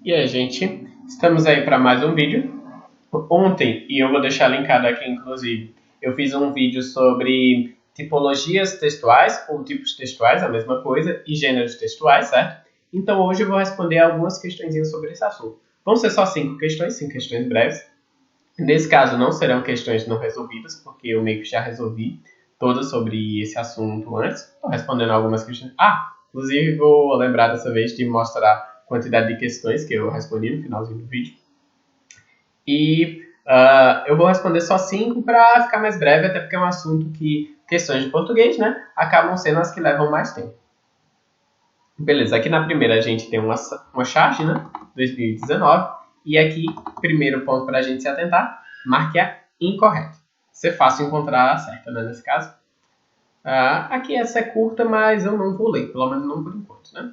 E aí, gente, estamos aí para mais um vídeo. Ontem, e eu vou deixar linkado aqui, inclusive, eu fiz um vídeo sobre tipologias textuais, ou tipos textuais, a mesma coisa, e gêneros textuais, certo? Então, hoje eu vou responder algumas questõezinhas sobre esse assunto. Vão ser só 5 questões breves. Nesse caso, não serão questões não resolvidas, porque eu meio que já resolvi todas sobre esse assunto antes. Estou respondendo algumas questões. Inclusive, vou lembrar dessa vez de mostrar a quantidade de questões que eu respondi no finalzinho do vídeo. E eu vou responder só 5 para ficar mais breve, até porque é um assunto que questões de português, né, acabam sendo as que levam mais tempo. Beleza, aqui na primeira a gente tem uma charge, né, 2019, e aqui, primeiro ponto para a gente se atentar, marque a incorreta. Ser fácil encontrar a certa, né, nesse caso. Aqui essa é curta, mas eu não vou ler, pelo menos não por enquanto, né?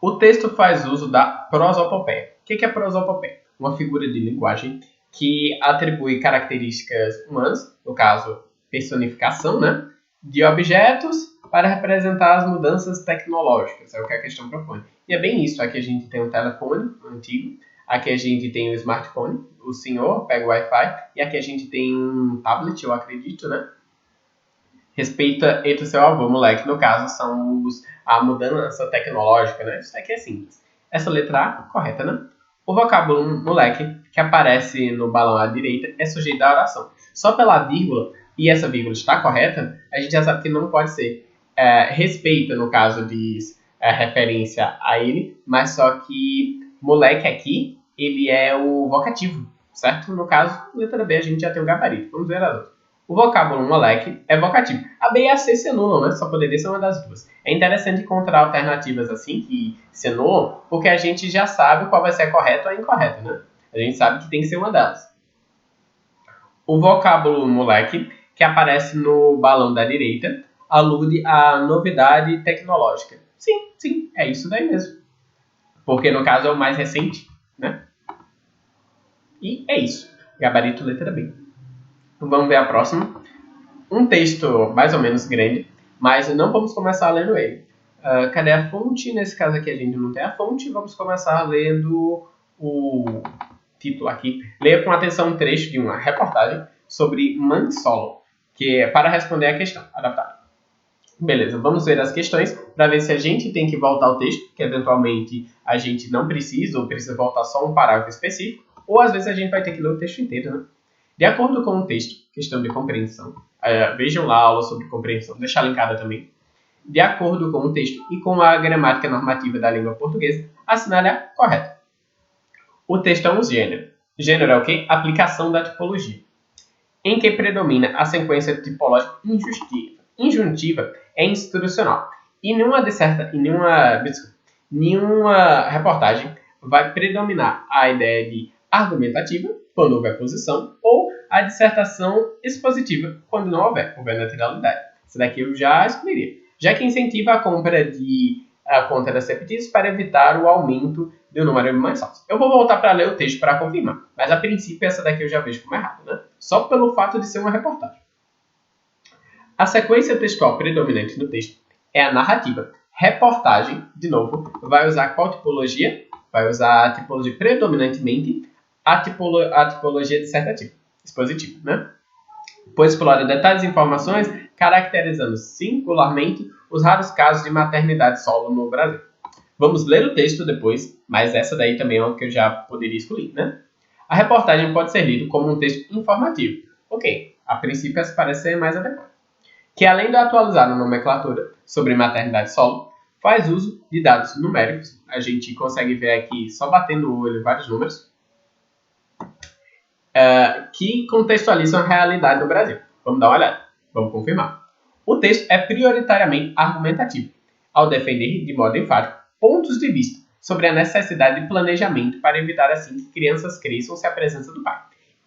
O texto faz uso da prosopopeia. O que é prosopopeia? Uma figura de linguagem que atribui características humanas, no caso, personificação, né, de objetos para representar as mudanças tecnológicas, é o que a questão propõe. E é bem isso, aqui a gente tem um telefone antigo, aqui a gente tem um smartphone, o senhor pega o Wi-Fi, e aqui a gente tem um tablet, eu acredito, né? Respeita entre o seu avô, moleque, no caso, são a mudança tecnológica, né? Isso aqui é simples. Essa letra A, correta, né? O vocábulo moleque, que aparece no balão à direita, é sujeito à oração. Só pela vírgula, e essa vírgula está correta, a gente já sabe que não pode ser. Respeita, no caso, diz referência a ele, mas só que moleque aqui, ele é o vocativo, certo? No caso, letra B, a gente já tem o gabarito. Vamos ver as outras. O vocábulo moleque é vocativo. A B e a C se anulam, né? Só poderia ser uma das duas. É interessante encontrar alternativas assim que se anulam, porque a gente já sabe qual vai ser a correta ou a incorreta, né? A gente sabe que tem que ser uma delas. O vocábulo moleque, que aparece no balão da direita, alude à novidade tecnológica. Sim, é isso daí mesmo. Porque no caso é o mais recente, né? E é isso. Gabarito letra B. Vamos ver a próxima. Um texto mais ou menos grande, mas não vamos começar lendo ele. Cadê a fonte? Nesse caso aqui a gente não tem a fonte, vamos começar lendo o título aqui. Leia com atenção um trecho de uma reportagem sobre Man Solo, que é para responder a questão adaptada. Beleza, vamos ver as questões para ver se a gente tem que voltar ao texto, que eventualmente a gente não precisa, ou precisa voltar só um parágrafo específico, ou às vezes a gente vai ter que ler o texto inteiro, né? De acordo com o texto, questão de compreensão, vejam lá a aula sobre compreensão, vou deixar linkada também. De acordo com o texto e com a gramática normativa da língua portuguesa, assinale a correta. O texto é um gênero. Gênero é o quê? Aplicação da tipologia. Em que predomina a sequência tipológica injuntiva é instrucional. E nenhuma reportagem vai predominar a ideia de argumentativa, quando houver posição, ou a dissertação expositiva, quando não houver naturalidade. Isso daqui eu já excluiria. Já que incentiva a compra de contraceptivos para evitar o aumento do número de mensalos. Eu vou voltar para ler o texto para confirmar, mas a princípio essa daqui eu já vejo como errada, né? Só pelo fato de ser uma reportagem. A sequência textual predominante no texto é a narrativa. Reportagem, de novo, vai usar qual tipologia? Vai usar a tipologia predominantemente, a tipologia dissertativa, expositiva, né? Pois explora detalhes e informações, caracterizando singularmente os raros casos de maternidade solo no Brasil. Vamos ler o texto depois, mas essa daí também é uma que eu já poderia excluir, né? A reportagem pode ser lida como um texto informativo. Ok, a princípio essa parece ser mais adequada. Que além de atualizar a nomenclatura sobre maternidade solo, faz uso de dados numéricos. A gente consegue ver aqui, só batendo o olho, vários números, que contextualizam a realidade do Brasil. Vamos dar uma olhada, vamos confirmar. O texto é prioritariamente argumentativo, ao defender de modo enfático pontos de vista sobre a necessidade de planejamento para evitar assim que crianças cresçam sem a presença do pai.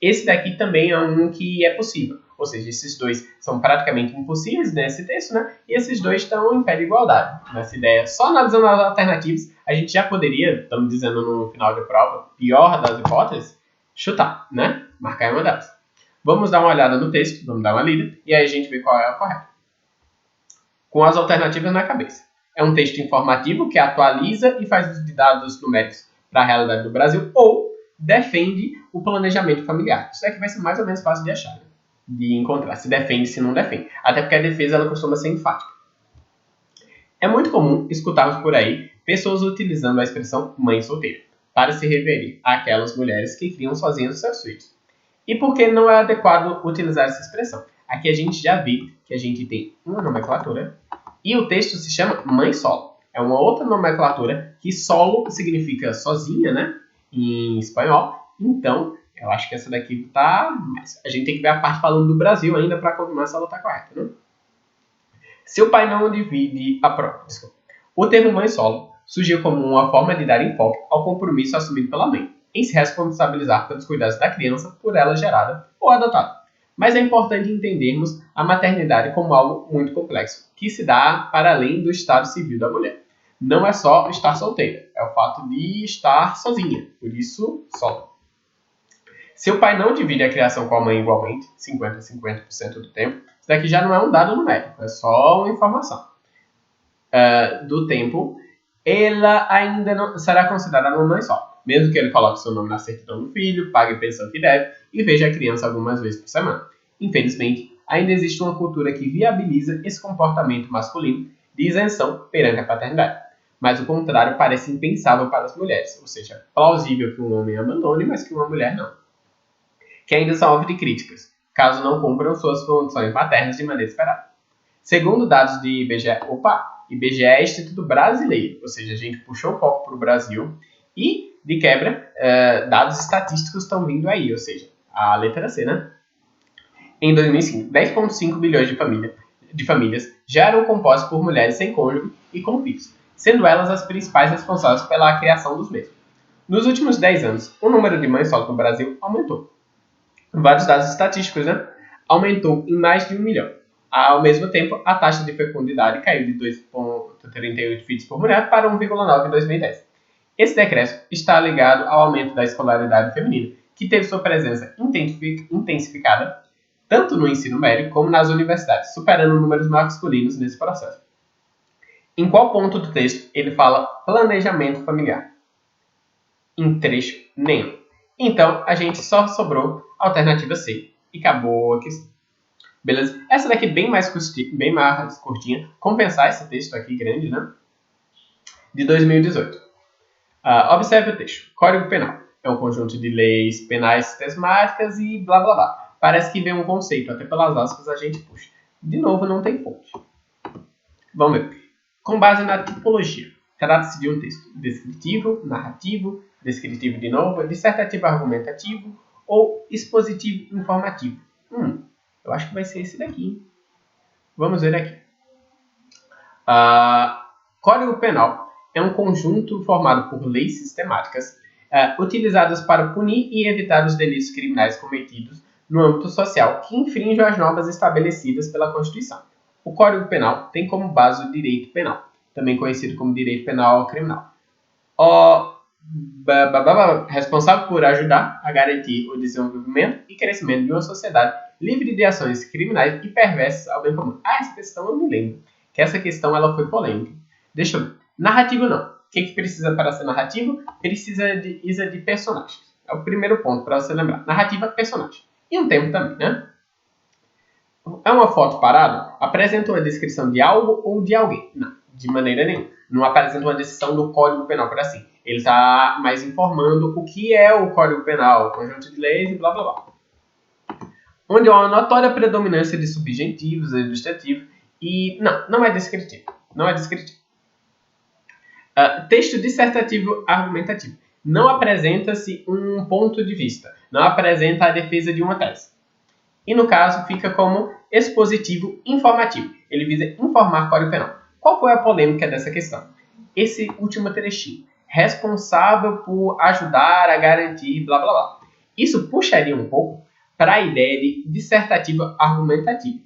Esse daqui também é um que é possível, ou seja, esses dois são praticamente impossíveis nesse texto, né? E esses dois estão em pé de igualdade nessa ideia. Só analisando as alternativas, a gente já poderia, estamos dizendo no final de prova, pior das hipóteses, chutar, né? Marcar uma delas. Vamos dar uma olhada no texto, vamos dar uma lida, e aí a gente vê qual é a correta. Com as alternativas na cabeça. é um texto informativo que atualiza e faz uso de dados numéricos para a realidade do Brasil, ou defende o planejamento familiar. Isso aqui vai ser mais ou menos fácil de achar, né? De encontrar, se defende, se não defende. Até porque a defesa ela costuma ser enfática. É muito comum escutarmos por aí pessoas utilizando a expressão mãe solteira para se referir àquelas mulheres que criam sozinhas os seus filhos. E por que não é adequado utilizar essa expressão? Aqui a gente já viu que a gente tem uma nomenclatura e o texto se chama mãe solo. É uma outra nomenclatura que solo significa sozinha, né? Em espanhol. Então, eu acho que essa daqui tá... Mas a gente tem que ver a parte falando do Brasil ainda para confirmar se ela tá correta, né? Se o pai não divide a prova. O termo mãe solo surgiu como uma forma de dar enfoque ao compromisso assumido pela mãe em se responsabilizar pelos cuidados da criança por ela gerada ou adotada. Mas é importante entendermos a maternidade como algo muito complexo, que se dá para além do estado civil da mulher. Não é só estar solteira, é o fato de estar sozinha, por isso, solo. Se o pai não divide a criação com a mãe igualmente, 50% do tempo, isso daqui já não é um dado numérico, é só uma informação do tempo, ela ainda não será considerada uma mãe só, mesmo que ele coloque seu nome na certidão do filho, pague a pensão que deve e veja a criança algumas vezes por semana. Infelizmente, ainda existe uma cultura que viabiliza esse comportamento masculino de isenção perante a paternidade. Mas o contrário parece impensável para as mulheres, ou seja, é plausível que um homem abandone, mas que uma mulher não. Que ainda são alvo de críticas, caso não cumpram suas funções maternas de maneira esperada. Segundo dados de IBGE é Instituto Brasileiro, ou seja, a gente puxou o foco para o Brasil e, de quebra, dados estatísticos estão vindo aí, ou seja, a letra C, né? Em 2005, 10,5 bilhões de famílias já eram compostas por mulheres sem cônjuge e com filhos, sendo elas as principais responsáveis pela criação dos mesmos. Nos últimos 10 anos, o número de mães solos no Brasil aumentou. Vários dados estatísticos, né? Aumentou em mais de 1 milhão. Ao mesmo tempo, a taxa de fecundidade caiu de 2,38 filhos por mulher para 1,9 em 2010. Esse decréscimo está ligado ao aumento da escolaridade feminina, que teve sua presença intensificada tanto no ensino médio como nas universidades, superando números masculinos nesse processo. Em qual ponto do texto ele fala planejamento familiar? Em trecho nenhum. Então, a gente só sobrou a alternativa C. E acabou a questão. Beleza? Essa daqui é bem mais curtinha. Compensar esse texto aqui grande, né? De 2018. Observe o texto. Código Penal. É um conjunto de leis penais temáticas e blá blá blá. Parece que vem um conceito. Até pelas aspas a gente puxa. De novo, não tem fonte. Vamos ver. Com base na tipologia. Trata-se de um texto descritivo, narrativo, descritivo de novo, dissertativo argumentativo ou expositivo informativo. Eu acho que vai ser esse daqui. Vamos ver aqui. Código Penal é um conjunto formado por leis sistemáticas utilizadas para punir e evitar os delitos criminais cometidos no âmbito social que infringem as normas estabelecidas pela Constituição. O Código Penal tem como base o direito penal, também conhecido como direito penal criminal. Responsável por ajudar a garantir o desenvolvimento e crescimento de uma sociedade livre de ações criminais e perversas ao bem comum. Essa questão eu me lembro, que essa questão ela foi polêmica. Deixa eu ver. Narrativo não. O que precisa para ser narrativo? Precisa de personagens. É o primeiro ponto para você lembrar. Narrativa, personagem. E um tempo também, né? É uma foto parada? Apresenta uma descrição de algo ou de alguém? Não, de maneira nenhuma. Não apresenta uma descrição do Código Penal, por assim. Ele está mais informando o que é o Código Penal, o conjunto de leis e blá blá blá. Onde há uma notória predominância de subjetivos, ilustrativos e... Não é descritivo. Não é descritivo. Texto dissertativo argumentativo. Não apresenta-se um ponto de vista. Não apresenta a defesa de uma tese. E no caso fica como expositivo informativo. Ele visa informar o Código Penal. Qual foi a polêmica dessa questão? Esse último trechinho. Responsável por ajudar a garantir blá blá blá. Isso puxaria um pouco para a ideia de dissertativo argumentativo.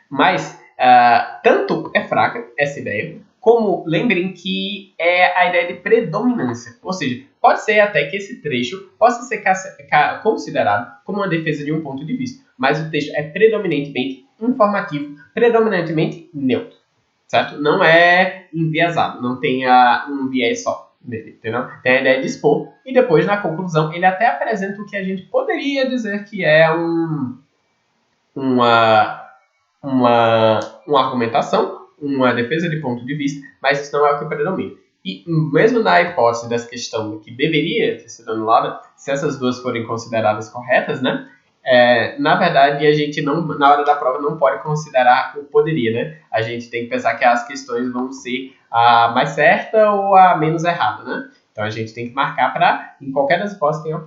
Mas tanto é fraca essa ideia, como lembrem que é a ideia de predominância. Ou seja, pode ser até que esse trecho possa ser considerado como uma defesa de um ponto de vista, mas o texto é predominantemente informativo, predominantemente neutro. certo? Não é enviesado, não tem um viés só, entendeu? Tem a ideia de expor, e depois, na conclusão, ele até apresenta o que a gente poderia dizer que é uma argumentação, uma defesa de ponto de vista, mas isso não é o que predomina. E mesmo na hipótese dessa questão que deveria ter sido anulada, se essas duas forem consideradas corretas, né? Na verdade, a gente não, na hora da prova não pode considerar o poderia, né? A gente tem que pensar que as questões vão ser a mais certa ou a menos errada, né? Então a gente tem que marcar para, em qualquer das hipóteses, tem a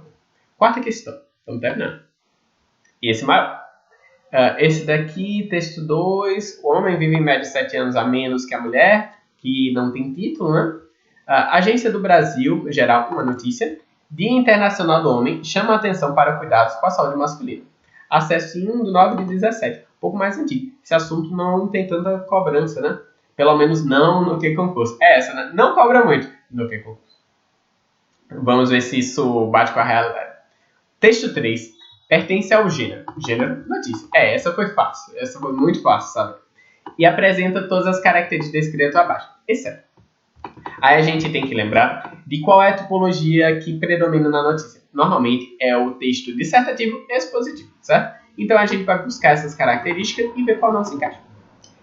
quarta questão. Estamos terminando. E esse maior. Esse daqui, texto 2, o homem vive em média 7 anos a menos que a mulher, que não tem título, né? Agência do Brasil, geral, uma notícia. Dia Internacional do Homem chama a atenção para cuidados com a saúde masculina. Acesse 1/9/17, um pouco mais antigo. Esse assunto não tem tanta cobrança, né? Pelo menos não no que concurso. É essa, né? Não cobra muito no que concurso. Vamos ver se isso bate com a realidade. Texto 3. Pertence ao gênero. Gênero, notícia. Essa foi fácil. Essa foi muito fácil, sabe? E apresenta todas as características descritas abaixo, exceto. Aí a gente tem que lembrar de qual é a tipologia que predomina na notícia. Normalmente é o texto dissertativo e expositivo, certo? Então a gente vai buscar essas características e ver qual não se encaixa.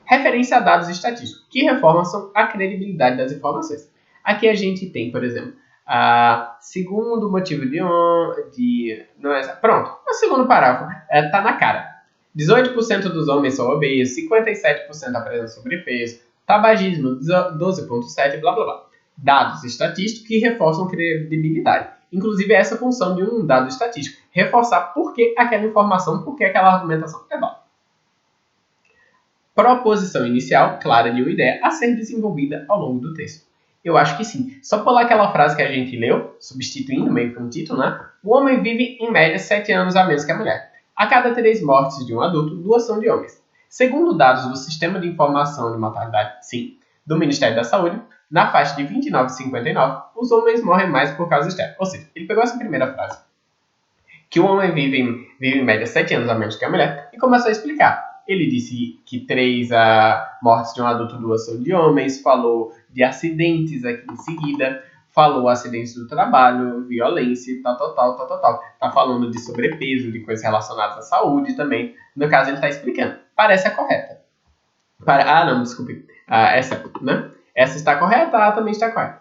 Referência a dados estatísticos, que reforçam a credibilidade das informações. Aqui a gente tem, por exemplo, segundo motivo pronto, o segundo parágrafo está na cara. 18% dos homens são obesos, 57% apresentam sobrepeso, tabagismo 12,7%, blá blá blá. Dados estatísticos que reforçam credibilidade. Inclusive essa função de um dado estatístico, reforçar por que aquela informação, por que aquela argumentação é válida. Proposição inicial, clara de uma ideia a ser desenvolvida ao longo do texto. Eu acho que sim. Só pular aquela frase que a gente leu, substituindo meio que um título, né? O homem vive em média 7 anos a menos que a mulher. A cada 3 mortes de um adulto, 2 são de homens. Segundo dados do Sistema de Informação de Mortalidade, sim, do Ministério da Saúde, na faixa de 29 e 59, os homens morrem mais por causa externa. Ou seja, ele pegou essa primeira frase, que o homem vive em média 7 anos a menos que a mulher, e começou a explicar. Ele disse que 3 mortes de um adulto, 2 são de homens, falou de acidentes aqui em seguida, falou acidentes do trabalho, violência, tal. Tá falando de sobrepeso, de coisas relacionadas à saúde também. No caso, ele está explicando. Parece a correta. Não, desculpe. Essa, né? Essa está correta, também está correta.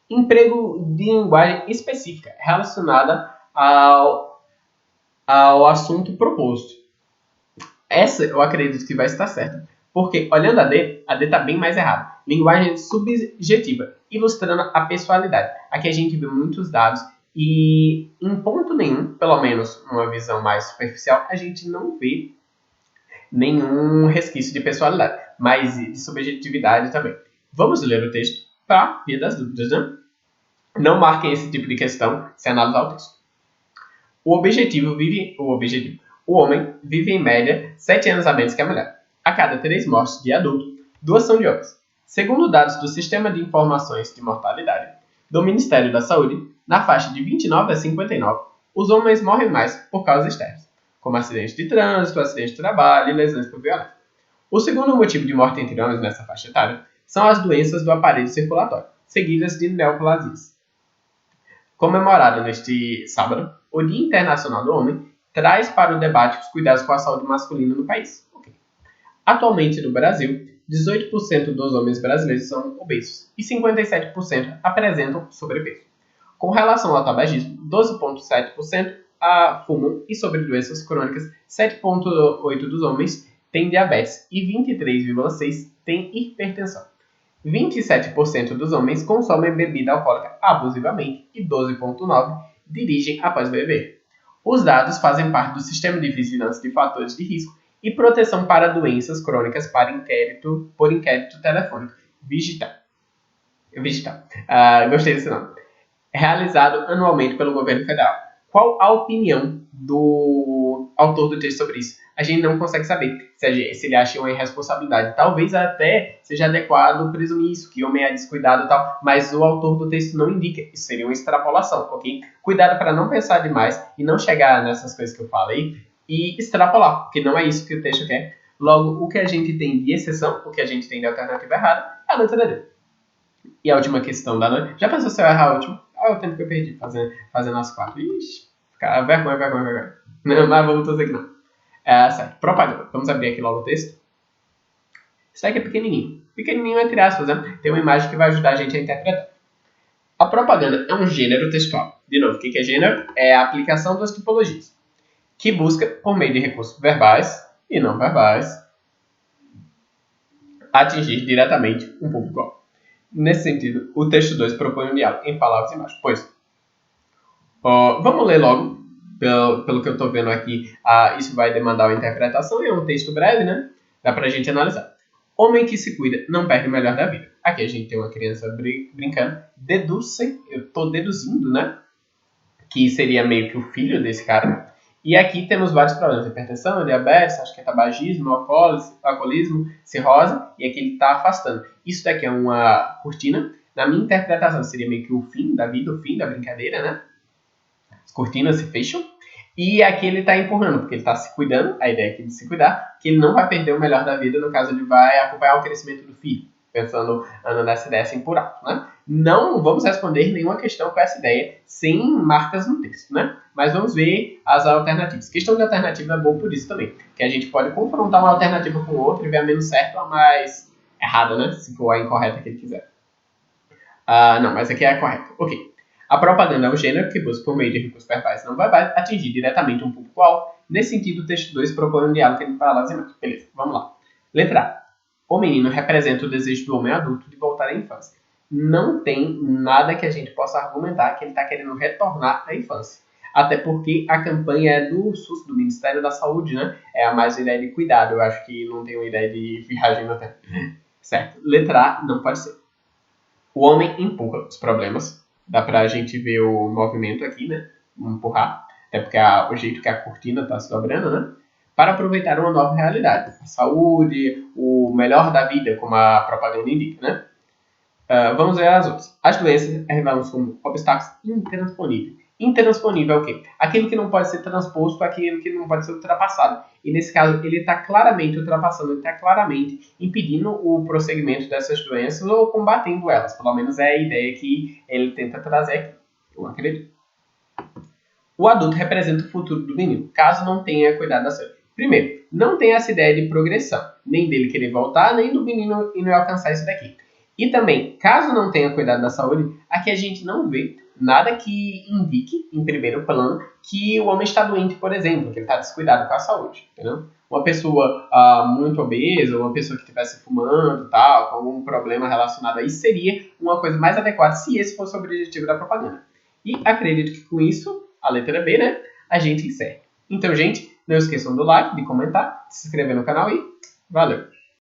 Emprego de linguagem específica relacionada ao assunto proposto. Essa eu acredito que vai estar certa, porque olhando a D está bem mais errada. Linguagem subjetiva, ilustrando a pessoalidade. Aqui a gente vê muitos dados e em ponto nenhum, pelo menos numa visão mais superficial, a gente não vê nenhum resquício de pessoalidade, mas de subjetividade também. Vamos ler o texto para ver das dúvidas, né? Não marquem esse tipo de questão sem analisar o texto. O homem vive em média 7 anos a menos que a mulher. A cada 3 mortes de adulto, 2 são de homens. Segundo dados do Sistema de Informações de Mortalidade do Ministério da Saúde, na faixa de 29 a 59, os homens morrem mais por causas externas, como acidentes de trânsito, acidentes de trabalho e lesões por violência. O segundo motivo de morte entre homens nessa faixa etária são as doenças do aparelho circulatório, seguidas de neoplasias. Comemorado neste sábado, o Dia Internacional do Homem traz para o debate os cuidados com a saúde masculina no país. Atualmente, no Brasil, 18% dos homens brasileiros são obesos e 57% apresentam sobrepeso. Com relação ao tabagismo, 12,7% fumam e sobre doenças crônicas, 7,8% dos homens têm diabetes e 23,6% têm hipertensão. 27% dos homens consomem bebida alcoólica abusivamente e 12,9% dirigem após beber. Os dados fazem parte do Sistema de Vigilância de Fatores de Risco e Proteção para Doenças Crônicas por inquérito telefônico. Vigital. Gostei desse nome. Realizado anualmente pelo governo federal. Qual a opinião do autor do texto sobre isso? A gente não consegue saber se ele acha uma irresponsabilidade. Talvez até seja adequado presumir isso, que o homem é descuidado e tal, mas o autor do texto não indica. Isso seria uma extrapolação, ok? Cuidado para não pensar demais e não chegar nessas coisas que eu falei e extrapolar, porque não é isso que o texto quer. Logo, o que a gente tem de exceção, o que a gente tem de alternativa errada, é a letra D. E a última questão da noite. Já pensou se eu errar a última? Ah, o tempo que eu perdi fazendo as 4. Ixi, vergonha. Não, mas vamos dizer que não. Certo. Propaganda. Vamos abrir aqui logo o texto. Isso aqui é pequenininho. Pequenininho entre aspas, né? Tem uma imagem que vai ajudar a gente a interpretar. A propaganda é um gênero textual. De novo, o que é gênero? É a aplicação das tipologias, que busca, por meio de recursos verbais e não verbais, atingir diretamente um público. Nesse sentido, o texto 2 propõe um diálogo em palavras e imagens. Pois, vamos ler logo, pelo que eu estou vendo aqui, isso vai demandar uma interpretação, e é um texto breve, né? Dá pra gente analisar. Homem que se cuida não perde o melhor da vida. Aqui a gente tem uma criança brincando. Deduzem, eu estou deduzindo, né? Que seria meio que o filho desse cara. E aqui temos vários problemas. Hipertensão, diabetes, acho que é tabagismo, alcoolismo, cirrose. E aqui ele está afastando. Isso daqui é uma cortina. Na minha interpretação seria meio que o fim da vida, o fim da brincadeira, né? As cortinas se fecham. E aqui ele está empurrando, porque ele está se cuidando. A ideia aqui de se cuidar, que ele não vai perder o melhor da vida. No caso, ele vai acompanhar o crescimento do filho. Pensando nessa ideia assim por alto, né? Não vamos responder nenhuma questão com essa ideia sem marcas no texto, né? Mas vamos ver as alternativas. Questão de alternativa é boa por isso também, que a gente pode confrontar uma alternativa com outra e ver a menos certa ou a mais errada, né? Se for a incorreta que ele quiser. Não, mas aqui é a correta. Ok. A propaganda é um gênero que busca, por meio de recursos verbais não verbais, atingir diretamente um público-alvo. Nesse sentido, o texto 2 propõe um diálogo entre palavras e imagens. Beleza, vamos lá. Letra A. O menino representa o desejo do homem adulto de voltar à infância. Não tem nada que a gente possa argumentar que ele está querendo retornar à infância. Até porque a campanha é do SUS, do Ministério da Saúde, né? É a mais ideia de cuidado. Eu acho que não tem uma ideia de viagem no tempo. Certo. Letra A, não pode ser. O homem empurra os problemas. Dá pra gente ver o movimento aqui, né? Empurrar. Até porque o jeito que a cortina está se dobrando, né? Para aproveitar uma nova realidade. A saúde, o melhor da vida, como a propaganda indica, né? Vamos ver as outras. As doenças revelam-se como obstáculos intransponíveis. Intransponível é o quê? Aquilo que não pode ser transposto, aquilo que não pode ser ultrapassado. E nesse caso, ele está claramente ultrapassando, ele está claramente impedindo o prosseguimento dessas doenças ou combatendo elas. Pelo menos é a ideia que ele tenta trazer aqui. Eu acredito. O adulto representa o futuro do menino, caso não tenha cuidado da saúde. Primeiro, não tem essa ideia de progressão, nem dele querer voltar, nem do menino e não alcançar isso daqui. E também, caso não tenha cuidado da saúde, aqui a gente não vê nada que indique, em primeiro plano, que o homem está doente, por exemplo, que ele está descuidado com a saúde, entendeu? Uma pessoa muito obesa, uma pessoa que estivesse fumando, tal, com algum problema relacionado a isso, seria uma coisa mais adequada se esse fosse o objetivo da propaganda. E acredito que com isso, a letra B, né, a gente encerra. Então, gente, não esqueçam do like, de comentar, de se inscrever no canal e valeu!